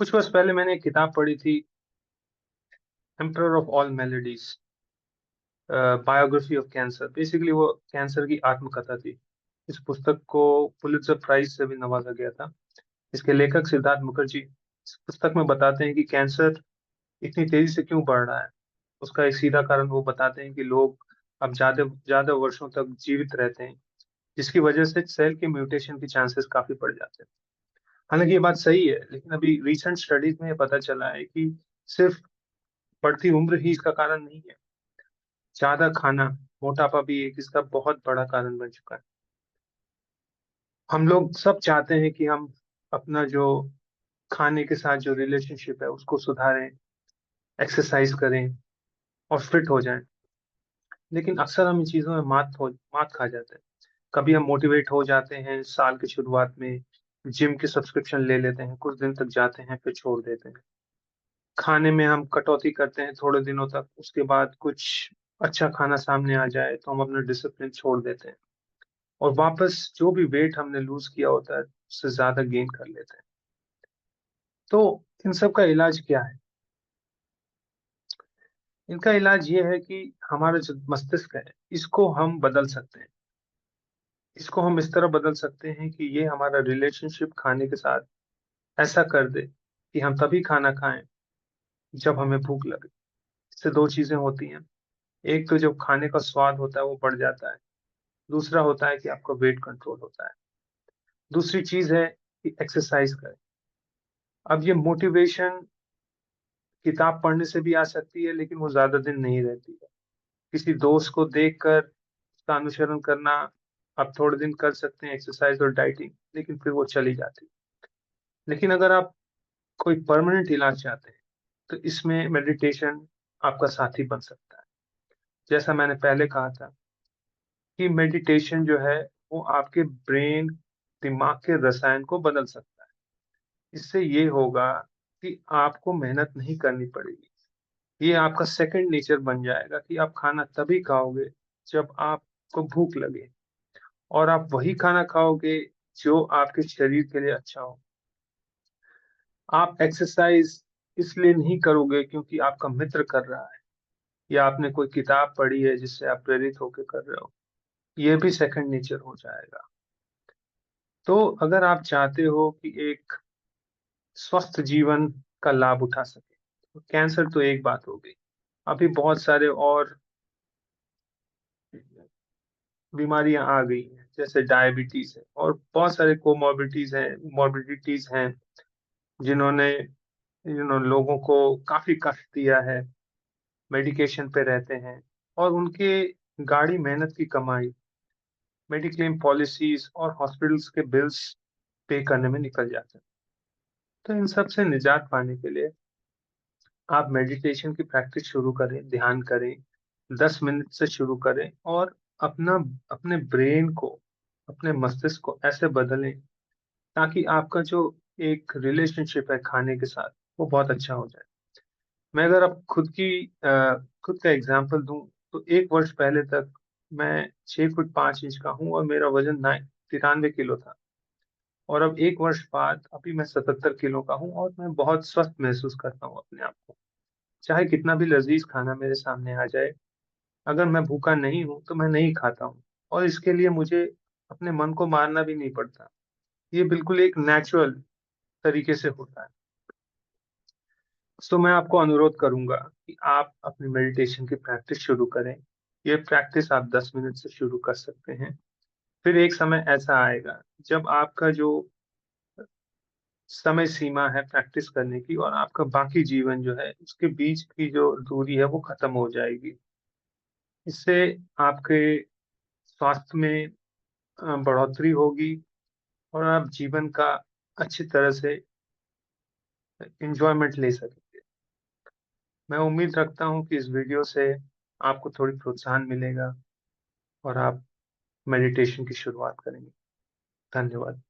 कुछ वर्ष पहले मैंने एक किताब पढ़ी थी, emperor of all melodies, biography of cancer. Basically वो कैंसर की आत्मकथा थी। इस पुस्तक को पुलित्जर प्राइज से भी नवाजा गया था। इसके लेखक सिद्धार्थ मुखर्जी इस पुस्तक में बताते हैं कि कैंसर इतनी तेजी से क्यों बढ़ रहा है। उसका एक सीधा कारण वो बताते हैं कि लोग अब ज्यादा ज्यादा वर्षों तक जीवित रहते हैं, जिसकी वजह से सेल के म्यूटेशन के चांसेस काफी बढ़ जाते हैं। हालांकि ये बात सही है, लेकिन अभी रिसेंट स्टडीज में ये पता चला है कि सिर्फ बढ़ती उम्र ही इसका कारण नहीं है। ज्यादा खाना, मोटापा भी एक इसका बहुत बड़ा कारण बन चुका है। हम लोग सब चाहते हैं कि हम अपना जो खाने के साथ जो रिलेशनशिप है उसको सुधारें, एक्सरसाइज करें और फिट हो जाएं। लेकिन अक्सर हम इन चीजों में मात खा जाते हैं। कभी हम मोटिवेट हो जाते हैं, साल की शुरुआत में जिम की सब्सक्रिप्शन ले लेते हैं, कुछ दिन तक जाते हैं फिर छोड़ देते हैं। खाने में हम कटौती करते हैं थोड़े दिनों तक, उसके बाद कुछ अच्छा खाना सामने आ जाए तो हम अपना डिसिप्लिन छोड़ देते हैं और वापस जो भी वेट हमने लूज किया होता है उससे ज्यादा गेन कर लेते हैं। तो इन सब का इलाज क्या है? इनका इलाज ये है कि हमारा जो मस्तिष्क है इसको हम बदल सकते हैं। इसको हम इस तरह बदल सकते हैं कि ये हमारा रिलेशनशिप खाने के साथ ऐसा कर दे कि हम तभी खाना खाएं जब हमें भूख लगे। इससे दो चीजें होती हैं। एक तो जब खाने का स्वाद होता है वो बढ़ जाता है। दूसरा होता है कि आपका वेट कंट्रोल होता है। दूसरी चीज है कि एक्सरसाइज करें। अब ये मोटिवेशन किताब पढ़ने से भी आ सकती है, लेकिन वो ज्यादा दिन नहीं रहती है। किसी दोस्त को देखकर उसका अनुसरण करना आप थोड़े दिन कर सकते हैं, एक्सरसाइज और डाइटिंग, लेकिन फिर वो चली जाती है। लेकिन अगर आप कोई परमानेंट इलाज चाहते हैं तो इसमें मेडिटेशन आपका साथी बन सकता है। जैसा मैंने पहले कहा था कि मेडिटेशन जो है वो आपके ब्रेन, दिमाग के रसायन को बदल सकता है। इससे ये होगा कि आपको मेहनत नहीं करनी पड़ेगी। ये आपका सेकंड नेचर बन जाएगा कि आप खाना तभी खाओगे जब आपको भूख लगे, और आप वही खाना खाओगे जो आपके शरीर के लिए अच्छा हो। आप एक्सरसाइज इसलिए नहीं करोगे क्योंकि आपका मित्र कर रहा है या आपने कोई किताब पढ़ी है जिससे आप प्रेरित होकर कर रहे हो। ये भी सेकंड नेचर हो जाएगा। तो अगर आप चाहते हो कि एक स्वस्थ जीवन का लाभ उठा सके, तो कैंसर तो एक बात हो गई। अभी बहुत सारे और बीमारियां आ गई हैं, जैसे डायबिटीज है और बहुत सारे मॉर्बिडिटीज हैं जिन्होंने लोगों को काफी कष्ट दिया है। मेडिकेशन पे रहते हैं और उनके गाढ़ी मेहनत की कमाई मेडिक्लेम पॉलिसीज और हॉस्पिटल्स के बिल्स पे करने में निकल जाते हैं। तो इन सब से निजात पाने के लिए आप मेडिटेशन की प्रैक्टिस शुरू करें, ध्यान करें, 10 मिनट से शुरू करें और अपना अपने ब्रेन को, अपने मस्तिष्क को ऐसे बदलें ताकि आपका जो एक रिलेशनशिप है खाने के साथ वो बहुत अच्छा हो जाए। मैं अगर अब खुद का एग्जांपल दूं तो 1 वर्ष पहले तक मैं 6 फुट 5 इंच का हूं और मेरा वजन 93 किलो था। और अब 1 वर्ष बाद अभी मैं 77 किलो का हूँ और मैं बहुत स्वस्थ महसूस करता हूँ अपने आप को। चाहे कितना भी लजीज खाना मेरे सामने आ जाए, अगर मैं भूखा नहीं हूं तो मैं नहीं खाता हूँ। और इसके लिए मुझे अपने मन को मारना भी नहीं पड़ता। ये बिल्कुल एक नेचुरल तरीके से होता है। तो मैं आपको अनुरोध करूंगा कि आप अपनी मेडिटेशन की प्रैक्टिस शुरू करें। ये प्रैक्टिस आप 10 मिनट से शुरू कर सकते हैं। फिर एक समय ऐसा आएगा जब आपका जो समय सीमा है प्रैक्टिस करने की और आपका बाकी जीवन जो है उसके बीच की जो दूरी है वो खत्म हो जाएगी। इससे आपके स्वास्थ्य में बढ़ोतरी होगी और आप जीवन का अच्छी तरह से एंजॉयमेंट ले सकेंगे। मैं उम्मीद रखता हूँ कि इस वीडियो से आपको थोड़ी प्रोत्साहन मिलेगा और आप मेडिटेशन की शुरुआत करेंगे। धन्यवाद।